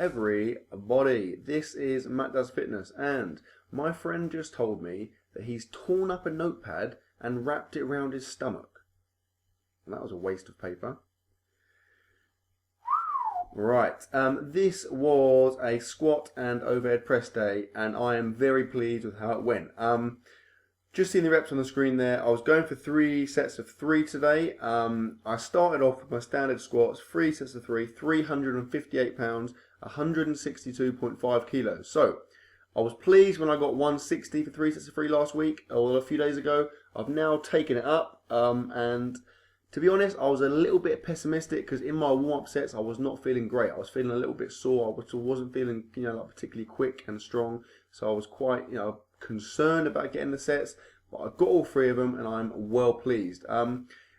everybody. This is Matt Does Fitness, and my friend just told me that he's torn up a notepad and wrapped it around his stomach. And that was a waste of paper. Right, this was a squat and overhead press day, and I am very pleased with how it went. Just seeing the reps on the screen there, I was going for 3 sets of 3 today. I started off with my standard squats, 3 sets of 3, 358 pounds, 162.5 kilos. So, I was pleased when I got 160 for 3 sets of 3 last week, or a few days ago. I've now taken it up, and to be honest, I was a little bit pessimistic because in my warm-up sets, I was not feeling great. I was feeling a little bit sore. I wasn't feeling, like particularly quick and strong. So I was quite, concerned about getting the sets. But I got all 3 of them, and I'm well pleased.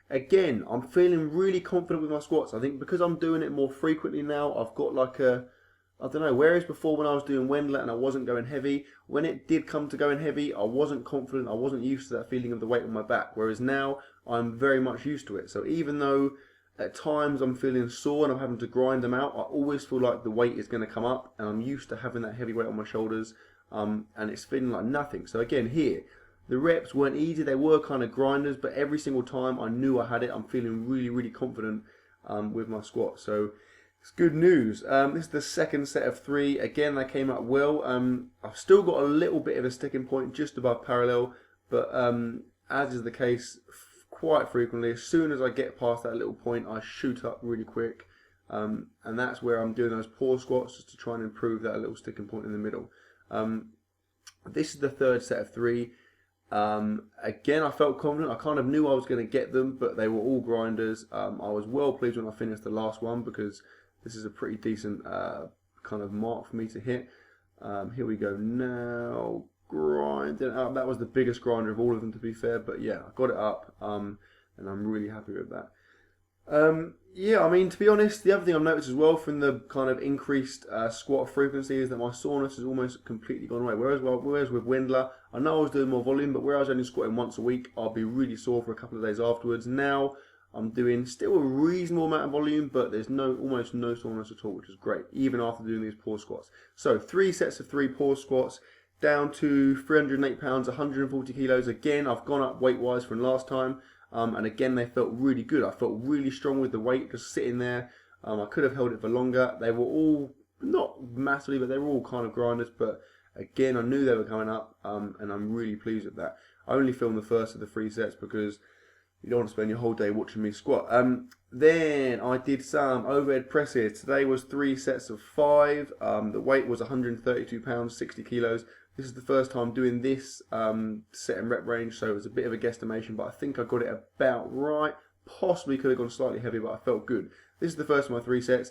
Again, I'm feeling really confident with my squats. I think because I'm doing it more frequently now, I've got like a, I don't know, whereas before when I was doing Wendler and I wasn't going heavy, when it did come to going heavy, I wasn't confident, I wasn't used to that feeling of the weight on my back. Whereas now, I'm very much used to it. So even though at times I'm feeling sore and I'm having to grind them out, I always feel like the weight is going to come up, and I'm used to having that heavy weight on my shoulders, and it's feeling like nothing. So again, here, the reps weren't easy, they were kind of grinders, but every single time I knew I had it. I'm feeling really, really confident with my squat. So it's good news. This is the second set of 3. Again, they came out well. I've still got a little bit of a sticking point just above parallel, but as is the case quite frequently, as soon as I get past that little point, I shoot up really quick. And that's where I'm doing those pause squats, just to try and improve that little sticking point in the middle. This is the third set of 3. Again, I felt confident. I kind of knew I was going to get them, but they were all grinders. I was well pleased when I finished the last one, because this is a pretty decent kind of mark for me to hit. Here we go now. Grinding up. That was the biggest grinder of all of them, to be fair, but yeah, I got it up, and I'm really happy with that. Yeah, I mean, to be honest, the other thing I've noticed as well from the kind of increased squat frequency is that my soreness has almost completely gone away. Whereas with Wendler, I know I was doing more volume, but where I was only squatting once a week, I'll be really sore for a couple of days afterwards. Now, I'm doing still a reasonable amount of volume, but there's almost no soreness at all, which is great, even after doing these pause squats. So 3 sets of 3 pause squats, down to 308 pounds, 140 kilos. Again, I've gone up weight-wise from last time, and again, they felt really good. I felt really strong with the weight just sitting there. I could have held it for longer. They were all, not massively, but they were all kind of grinders, but again, I knew they were coming up, and I'm really pleased with that. I only filmed the first of the 3 sets because you don't want to spend your whole day watching me squat. Then I did some overhead presses. Today was 3 sets of 5. The weight was 132 pounds, 60 kilos. This is the first time doing this set and rep range, so it was a bit of a guesstimation, but I think I got it about right. Possibly could have gone slightly heavy, but I felt good. This is the first of my 3 sets.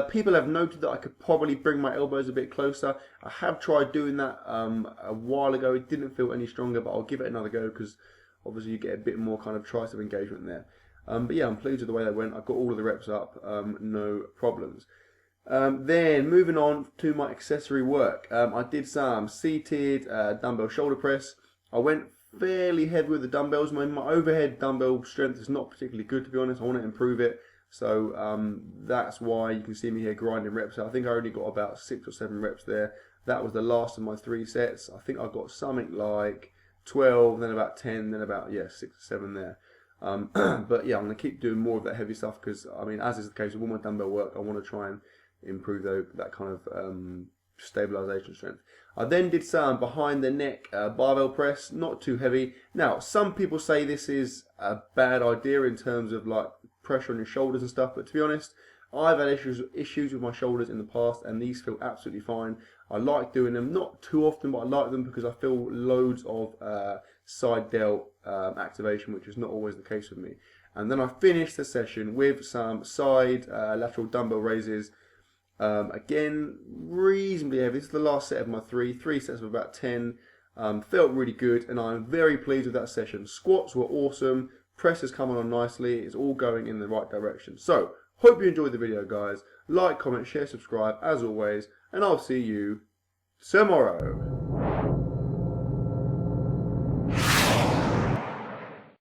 People have noted that I could probably bring my elbows a bit closer. I have tried doing that a while ago. It didn't feel any stronger, but I'll give it another go because obviously you get a bit more kind of tricep engagement there. But yeah, I'm pleased with the way that went. I got all of the reps up, no problems. Then moving on to my accessory work, I did some seated dumbbell shoulder press. I went fairly heavy with the dumbbells. My overhead dumbbell strength is not particularly good, to be honest. I want to improve it, so that's why you can see me here grinding reps. I think I only got about 6 or 7 reps there. That was the last of my 3 sets. I think I got something like 12, then about 10, then about 6 or 7 there. But yeah, I'm going to keep doing more of that heavy stuff because, I mean, as is the case with all my dumbbell work, I want to try and improve that kind of stabilization strength. I then did some behind the neck barbell press, not too heavy. Now, some people say this is a bad idea in terms of like pressure on your shoulders and stuff, but to be honest, I've had issues with my shoulders in the past, and these feel absolutely fine. I like doing them, not too often, but I like them because I feel loads of side delt activation, which is not always the case with me. And then I finished the session with some side lateral dumbbell raises. Again, reasonably heavy. This is the last set of my 3 sets of about 10. Felt really good, and I'm very pleased with that session. Squats were awesome. Press is coming on nicely. It's all going in the right direction. So, hope you enjoyed the video, guys. Like, comment, share, subscribe, as always, and I'll see you tomorrow.